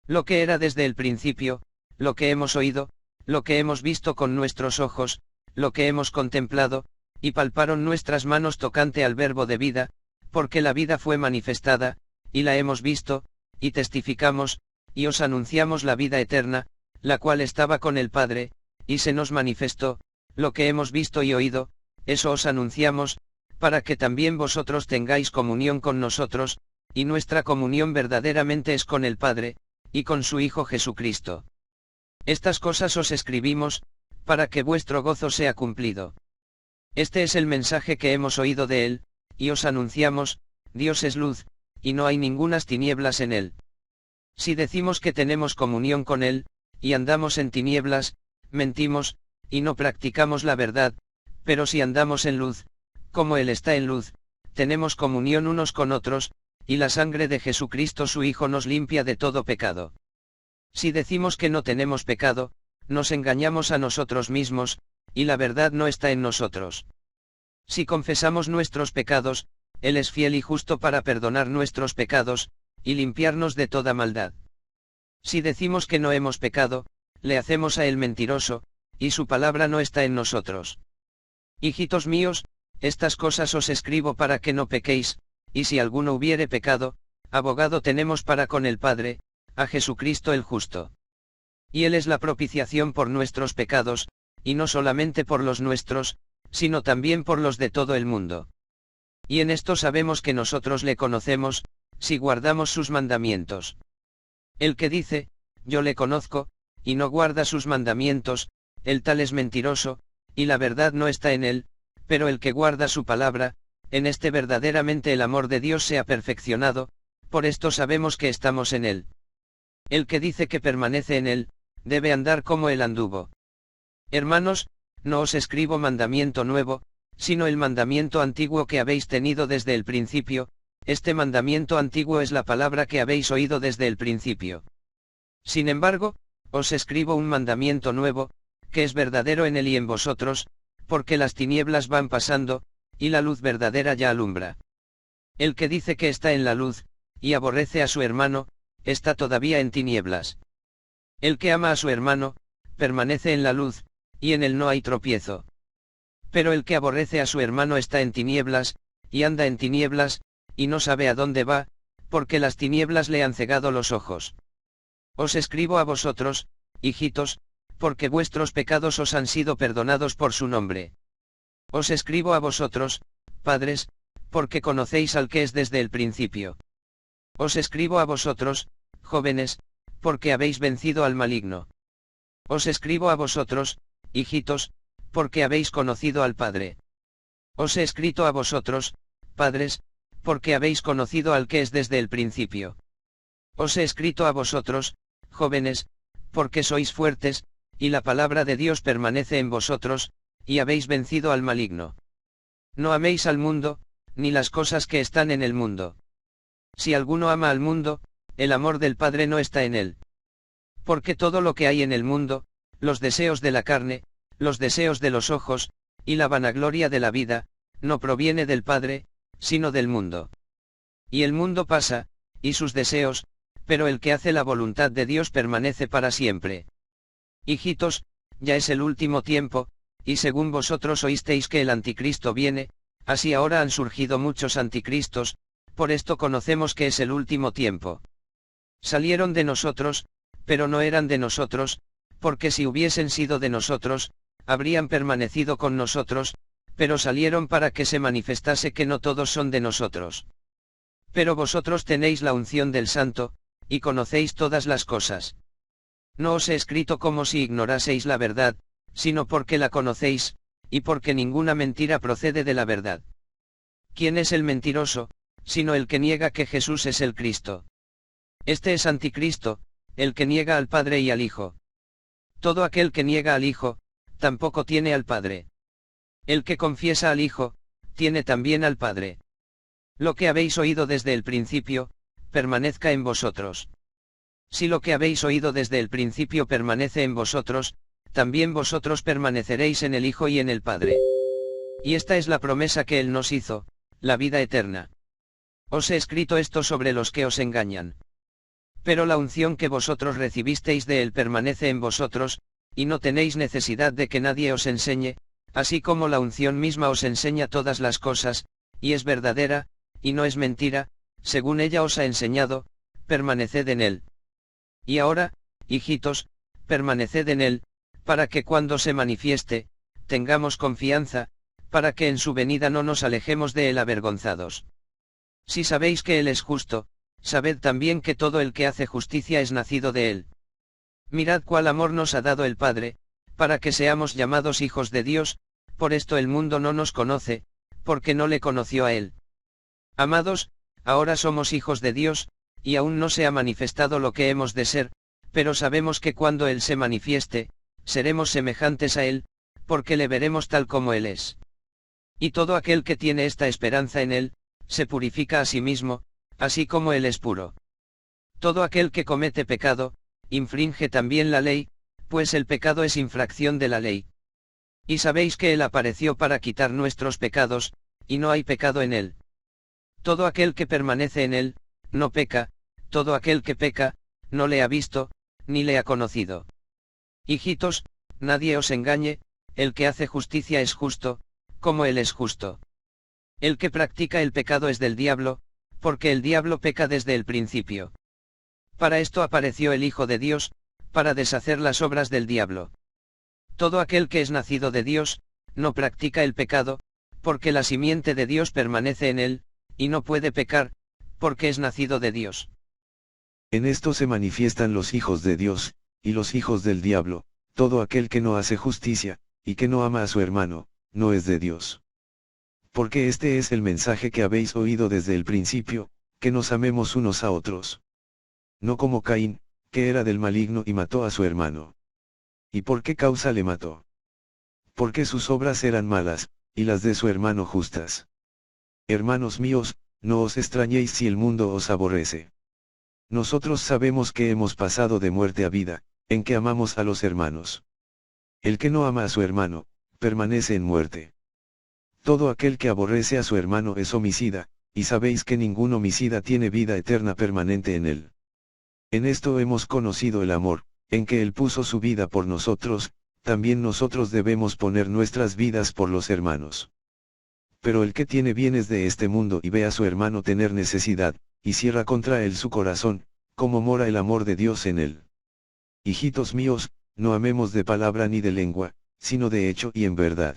Lo que era desde el principio, lo que hemos oído, lo que hemos visto con nuestros ojos, lo que hemos contemplado, y palparon nuestras manos tocante al Verbo de vida, porque la vida fue manifestada, y la hemos visto, y testificamos, y os anunciamos la vida eterna, la cual estaba con el Padre, y se nos manifestó. Lo que hemos visto y oído, eso os anunciamos, para que también vosotros tengáis comunión con nosotros, y nuestra comunión verdaderamente es con el Padre, y con su Hijo Jesucristo. Estas cosas os escribimos, para que vuestro gozo sea cumplido. Este es el mensaje que hemos oído de él, y os anunciamos: Dios es luz, y no hay ningunas tinieblas en él. Si decimos que tenemos comunión con él, y andamos en tinieblas, mentimos, y no practicamos la verdad, pero si andamos en luz, como él está en luz, tenemos comunión unos con otros, y la sangre de Jesucristo su Hijo nos limpia de todo pecado. Si decimos que no tenemos pecado, nos engañamos a nosotros mismos, y la verdad no está en nosotros. Si confesamos nuestros pecados, Él es fiel y justo para perdonar nuestros pecados, y limpiarnos de toda maldad. Si decimos que no hemos pecado, le hacemos a Él mentiroso, y su palabra no está en nosotros. Hijitos míos, estas cosas os escribo para que no pequéis, y si alguno hubiere pecado, abogado tenemos para con el Padre, a Jesucristo el justo. Y Él es la propiciación por nuestros pecados, y no solamente por los nuestros, sino también por los de todo el mundo. Y en esto sabemos que nosotros le conocemos, si guardamos sus mandamientos. El que dice, yo le conozco, y no guarda sus mandamientos, el tal es mentiroso, y la verdad no está en él, pero el que guarda su palabra, en este verdaderamente el amor de Dios se ha perfeccionado, por esto sabemos que estamos en él. El que dice que permanece en él, debe andar como él anduvo. Hermanos, no os escribo mandamiento nuevo, sino el mandamiento antiguo que habéis tenido desde el principio. Este mandamiento antiguo es la palabra que habéis oído desde el principio. Sin embargo, os escribo un mandamiento nuevo, que es verdadero en él y en vosotros, porque las tinieblas van pasando, y la luz verdadera ya alumbra. El que dice que está en la luz, y aborrece a su hermano, está todavía en tinieblas. El que ama a su hermano, permanece en la luz, y en él no hay tropiezo. Pero el que aborrece a su hermano está en tinieblas, y anda en tinieblas, y no sabe a dónde va, porque las tinieblas le han cegado los ojos. Os escribo a vosotros, hijitos, porque vuestros pecados os han sido perdonados por su nombre. Os escribo a vosotros, padres, porque conocéis al que es desde el principio. Os escribo a vosotros, jóvenes, porque habéis vencido al maligno. Os escribo a vosotros, hijitos, porque habéis conocido al Padre. Os he escrito a vosotros, padres, porque habéis conocido al que es desde el principio. Os he escrito a vosotros, jóvenes, porque sois fuertes, y la palabra de Dios permanece en vosotros, y habéis vencido al maligno. No améis al mundo, ni las cosas que están en el mundo. Si alguno ama al mundo, el amor del Padre no está en él. Porque todo lo que hay en el mundo, los deseos de la carne, los deseos de los ojos, y la vanagloria de la vida, no proviene del Padre, sino del mundo. Y el mundo pasa, y sus deseos, pero el que hace la voluntad de Dios permanece para siempre. Hijitos, ya es el último tiempo, y según vosotros oísteis que el anticristo viene, así ahora han surgido muchos anticristos, por esto conocemos que es el último tiempo. Salieron de nosotros, pero no eran de nosotros, porque si hubiesen sido de nosotros, habrían permanecido con nosotros, pero salieron para que se manifestase que no todos son de nosotros. Pero vosotros tenéis la unción del Santo, y conocéis todas las cosas. No os he escrito como si ignoraseis la verdad, sino porque la conocéis, y porque ninguna mentira procede de la verdad. ¿Quién es el mentiroso, sino el que niega que Jesús es el Cristo? Este es anticristo, el que niega al Padre y al Hijo. Todo aquel que niega al Hijo, tampoco tiene al Padre. El que confiesa al Hijo, tiene también al Padre. Lo que habéis oído desde el principio, permanezca en vosotros. Si lo que habéis oído desde el principio permanece en vosotros, también vosotros permaneceréis en el Hijo y en el Padre. Y esta es la promesa que Él nos hizo, la vida eterna. Os he escrito esto sobre los que os engañan. Pero la unción que vosotros recibisteis de él permanece en vosotros, y no tenéis necesidad de que nadie os enseñe, así como la unción misma os enseña todas las cosas, y es verdadera, y no es mentira, según ella os ha enseñado, permaneced en él. Y ahora, hijitos, permaneced en él, para que cuando se manifieste, tengamos confianza, para que en su venida no nos alejemos de él avergonzados. Si sabéis que él es justo, sabed también que todo el que hace justicia es nacido de él. Mirad cuál amor nos ha dado el Padre, para que seamos llamados hijos de Dios, por esto el mundo no nos conoce, porque no le conoció a él. Amados, ahora somos hijos de Dios, y aún no se ha manifestado lo que hemos de ser, pero sabemos que cuando él se manifieste, seremos semejantes a él, porque le veremos tal como él es. Y todo aquel que tiene esta esperanza en él, se purifica a sí mismo, así como él es puro. Todo aquel que comete pecado, infringe también la ley, pues el pecado es infracción de la ley. Y sabéis que él apareció para quitar nuestros pecados, y no hay pecado en él. Todo aquel que permanece en él, no peca, todo aquel que peca, no le ha visto, ni le ha conocido. Hijitos, nadie os engañe, el que hace justicia es justo, como él es justo. El que practica el pecado es del diablo, porque el diablo peca desde el principio. Para esto apareció el Hijo de Dios, para deshacer las obras del diablo. Todo aquel que es nacido de Dios, no practica el pecado, porque la simiente de Dios permanece en él, y no puede pecar, porque es nacido de Dios. En esto se manifiestan los hijos de Dios, y los hijos del diablo. Todo aquel que no hace justicia, y que no ama a su hermano, no es de Dios. Porque este es el mensaje que habéis oído desde el principio, que nos amemos unos a otros. No como Caín, que era del maligno y mató a su hermano. ¿Y por qué causa le mató? Porque sus obras eran malas, y las de su hermano justas. Hermanos míos, no os extrañéis si el mundo os aborrece. Nosotros sabemos que hemos pasado de muerte a vida, en que amamos a los hermanos. El que no ama a su hermano, permanece en muerte. Todo aquel que aborrece a su hermano es homicida, y sabéis que ningún homicida tiene vida eterna permanente en él. En esto hemos conocido el amor, en que él puso su vida por nosotros, también nosotros debemos poner nuestras vidas por los hermanos. Pero el que tiene bienes de este mundo y ve a su hermano tener necesidad, y cierra contra él su corazón, ¿cómo mora el amor de Dios en él? Hijitos míos, no amemos de palabra ni de lengua, sino de hecho y en verdad.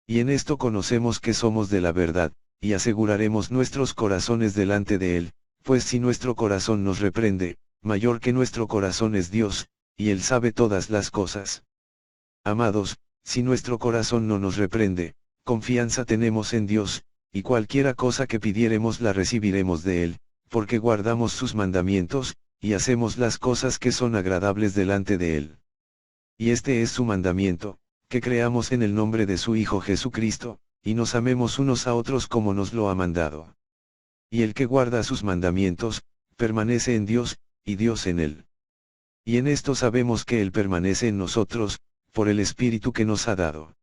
Y en esto conocemos que somos de la verdad, y aseguraremos nuestros corazones delante de él, pues si nuestro corazón nos reprende, mayor que nuestro corazón es Dios, y él sabe todas las cosas. Amados, si nuestro corazón no nos reprende, confianza tenemos en Dios, y cualquiera cosa que pidiéremos la recibiremos de él, porque guardamos sus mandamientos, y hacemos las cosas que son agradables delante de él. Y este es su mandamiento, que creamos en el nombre de su Hijo Jesucristo, y nos amemos unos a otros como nos lo ha mandado. Y el que guarda sus mandamientos, permanece en Dios, y Dios en él. Y en esto sabemos que él permanece en nosotros, por el Espíritu que nos ha dado.